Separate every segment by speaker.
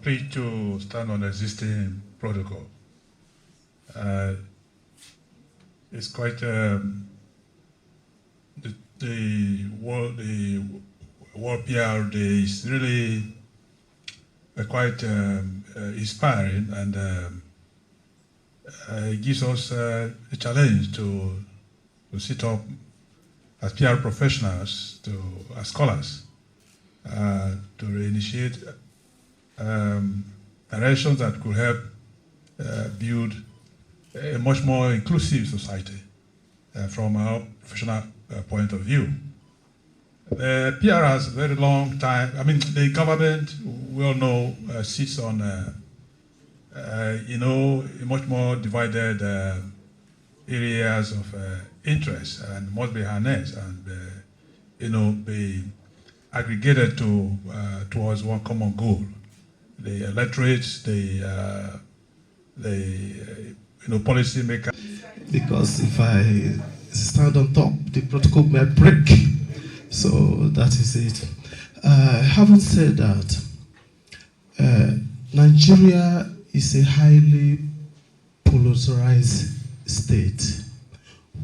Speaker 1: free to stand on existing protocol. It's quite the World PR Day is really quite inspiring, and it gives us a challenge to sit up as PR professionals, as scholars, to initiate directions that could help build a much more inclusive society from our professional point of view. The PR has a very long time. I mean, the government, we all know, sits on, a much more divided areas of interest, and must be harnessed and, be aggregated towards one common goal. The electorate, the policy maker.
Speaker 2: Because if I stand on top, the protocol may break. So that is it. Having said that, Nigeria is a highly polarized state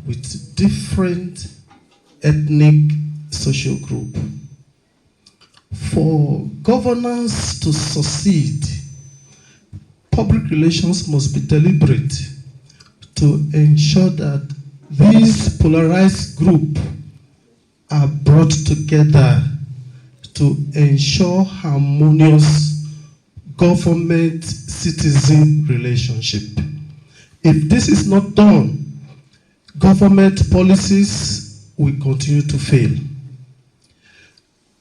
Speaker 2: with different ethnic social groups. For governance to succeed, public relations must be deliberate to ensure that these polarized groups are brought together to ensure harmonious government-citizen relationship. If this is not done, government policies will continue to fail.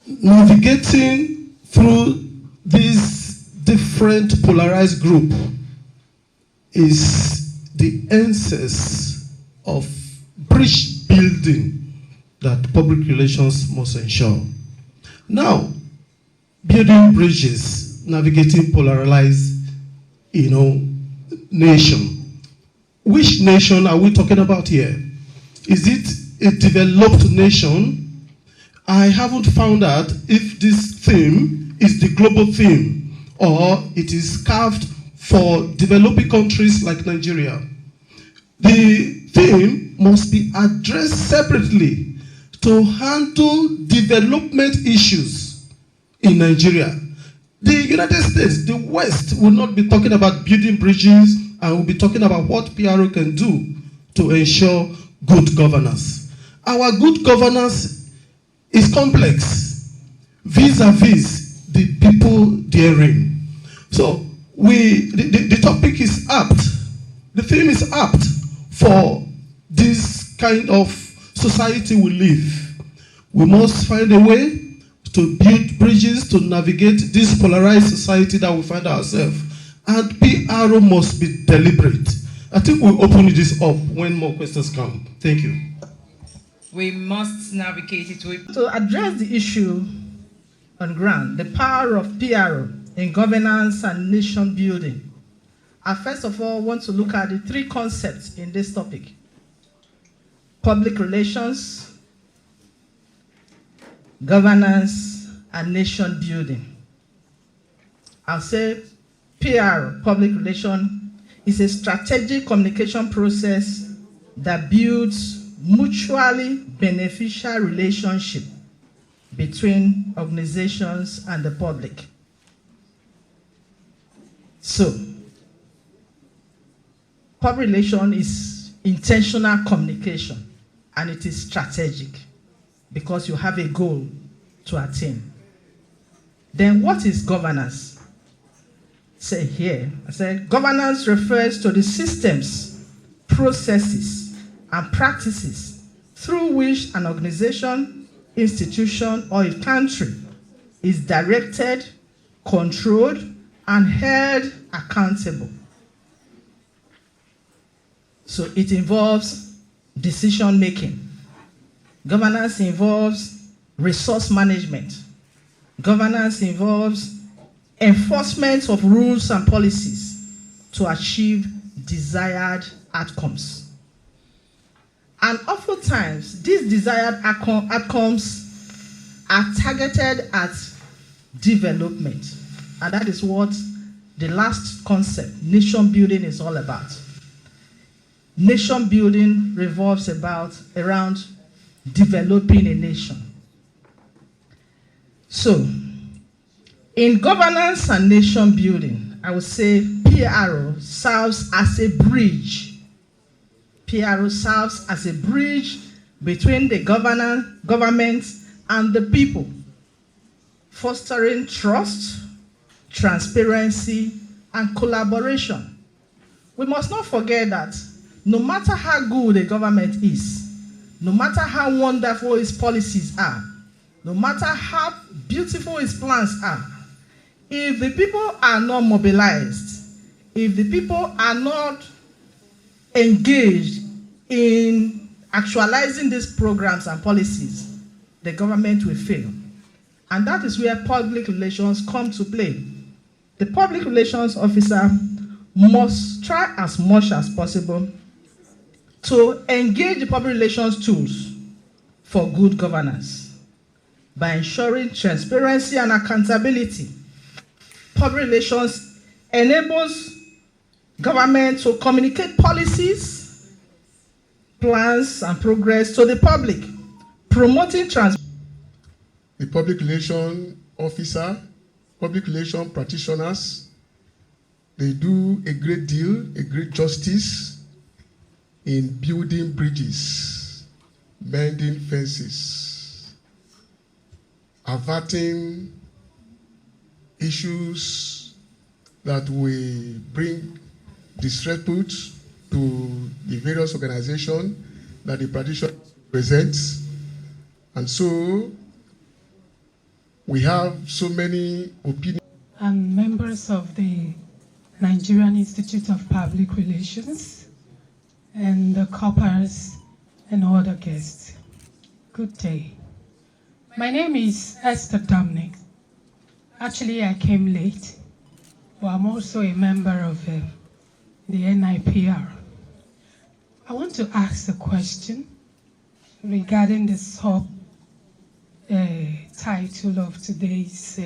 Speaker 2: Navigating through these different polarized groups is the essence of bridge building that public relations must ensure. Now, building bridges, navigating polarized, nation. Which nation are we talking about here? Is it a developed nation? I haven't found out if this theme is the global theme or it is carved for developing countries like Nigeria. The theme must be addressed separately to handle development issues in Nigeria. The United States, the West, will not be talking about building bridges and will be talking about what PRO can do to ensure good governance. Our good governance is complex vis-a-vis the people therein. So the topic is apt, the theme is apt for this kind of society we live. We must find a way to build bridges to navigate this polarized society that we find ourselves. And PRO must be deliberate. I think we'll open this up when more questions come. Thank you.
Speaker 3: We must navigate it.
Speaker 4: To address the issue on ground, the power of PRO in governance and nation building, I first of all want to look at the three concepts in this topic: public relations, governance, and nation building. I'll say PR, public relation, is a strategic communication process that builds mutually beneficial relationship between organizations and the public. So, public relation is intentional communication, and it is strategic because you have a goal to attain. Then what is governance? Say here, I said governance refers to the systems, processes, and practices through which an organization, institution, or a country is directed, controlled, and held accountable. So it involves decision making. Governance involves resource management. Governance involves enforcement of rules and policies to achieve desired outcomes. And oftentimes, these desired outcomes are targeted at development. And that is what the last concept, nation building, is all about. Nation building revolves around developing a nation. So, in governance and nation building, I would say PRO serves as a bridge. PRO serves as a bridge between the government and the people, fostering trust, transparency, and collaboration. We must not forget that no matter how good a government is, no matter how wonderful its policies are, no matter how beautiful its plans are, if the people are not mobilized, if the people are not engaged in actualizing these programs and policies, the government will fail. And that is where public relations come to play. The public relations officer must try as much as possible to engage the public relations tools for good governance by ensuring transparency and accountability. Public relations enables government to communicate policies, plans, and progress to the public, promoting
Speaker 5: the public relation officer, public relation practitioners, they do a great deal, a great justice in building bridges, mending fences, averting issues that will bring disrepute to the various organizations that the practitioner presents. And so we have so many opinions.
Speaker 6: And members of the Nigerian Institute of Public Relations and the corpers and other guests. Good day. My name is Esther Dominic. Actually, I came late, but I'm also a member of the NIPR. I want to ask a question regarding the title of today's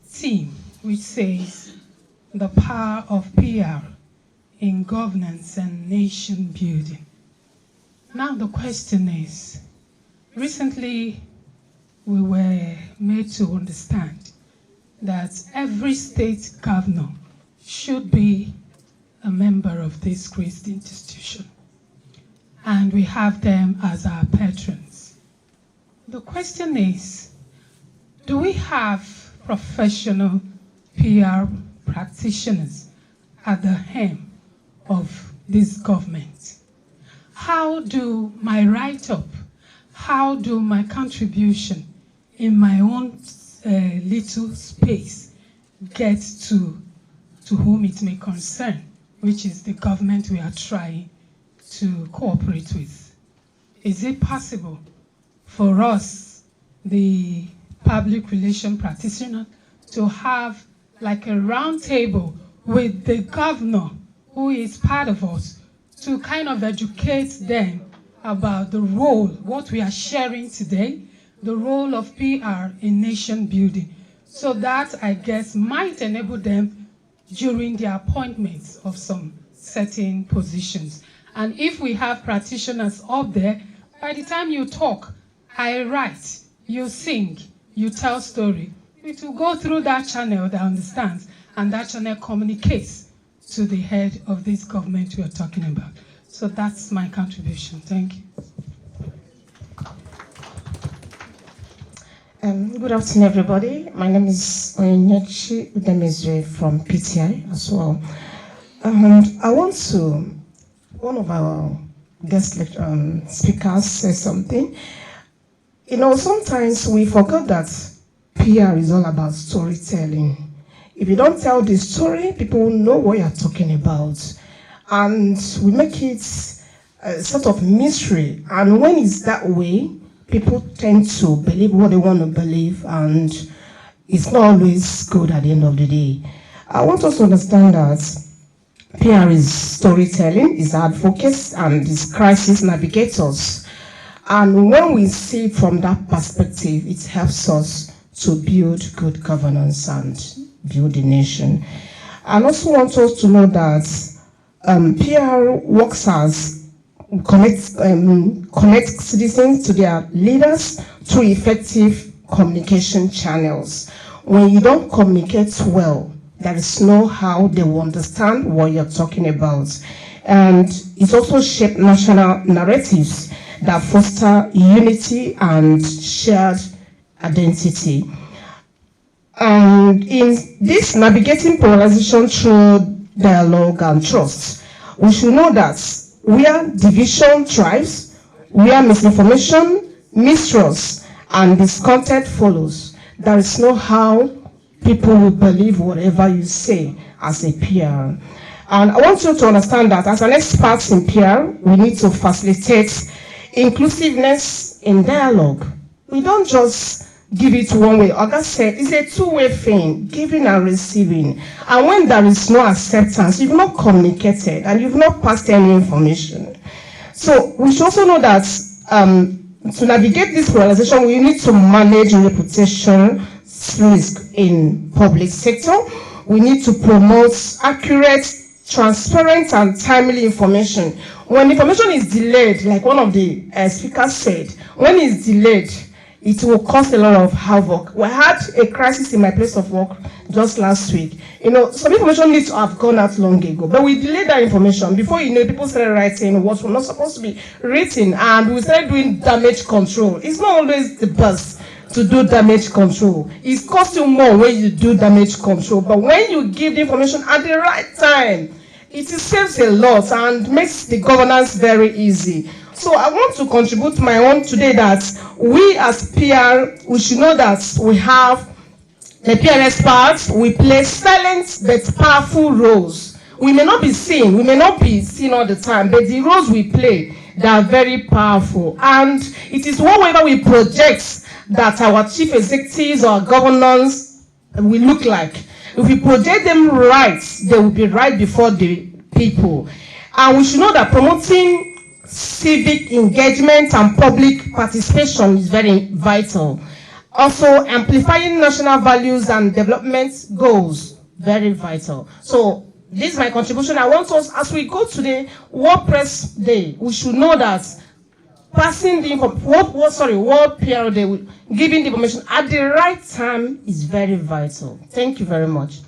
Speaker 6: theme, which says the power of PR in governance and nation building. Now the question is, recently we were made to understand that every state governor should be a member of this great institution, and we have them as our patrons. The question is, do we have professional PR practitioners at the helm of this government? How do my write-up, how do my contribution in my own little space get to whom it may concern, which is the government we are trying to cooperate with? Is it possible for us, the public relation practitioner, to have like a round table with the governor who is part of us to kind of educate them about the role, what we are sharing today, the role of PR in nation building, so that I guess might enable them during their appointments of some certain positions. And if we have practitioners up there, by the time you talk, I write, you sing, you tell story, it will go through that channel that understands, and that channel communicates to the head of this government we are talking about. So that's my contribution. Thank you.
Speaker 7: Good afternoon, everybody. My name is Onyechi Udemezwe from PTI as well. I want to, one of our guest speakers said something. You know, sometimes we forget that PR is all about storytelling. If you don't tell the story, people will know what you're talking about. And we make it a sort of mystery. And when it's that way, people tend to believe what they want to believe, and it's not always good at the end of the day. I want us to understand that PR is storytelling, is advocates, and is crisis navigators. And when we see it from that perspective, it helps us to build good governance and build the nation. I also want us to know that PR works as connect citizens to their leaders through effective communication channels. When you don't communicate well, there is no how they will understand what you're talking about. And it also shapes national narratives that foster unity and shared identity. And in this navigating polarization through dialogue and trust, we should know that where division thrives, where misinformation, mistrust, and discontent follows, there is no how people will believe whatever you say as a PR. And I want you to understand that as an expert in PR, we need to facilitate inclusiveness in dialogue. We don't just give it one way. Oga said it's a two-way thing, giving and receiving. And when there is no acceptance, you've not communicated and you've not passed any information. So we should also know that to navigate this polarization, we need to manage reputation risk in public sector. We need to promote accurate, transparent, and timely information. When information is delayed, like one of the speakers said, when it's delayed, it will cause a lot of havoc. We had a crisis in my place of work just last week. You know, some information needs to have gone out long ago, but we delayed that information. Before you know, people started writing what was not supposed to be written, and we started doing damage control. It's not always the best to do damage control. It costs you more when you do damage control, but when you give the information at the right time, it saves a lot and makes the governance very easy. So I want to contribute my own today that we as PR, we should know that we have the PR experts, we play silent but powerful roles. We may not be seen all the time, but the roles we play, they are very powerful. And it is one way that we project that our chief executives or governors will look like. If we project them right, they will be right before the people. And we should know that promoting civic engagement and public participation is very vital. Also, amplifying national values and development goals, very vital. So, this is my contribution. I want us, as we go to the World Press Day, we should know that passing the World PR Day, giving the information at the right time is very vital. Thank you very much.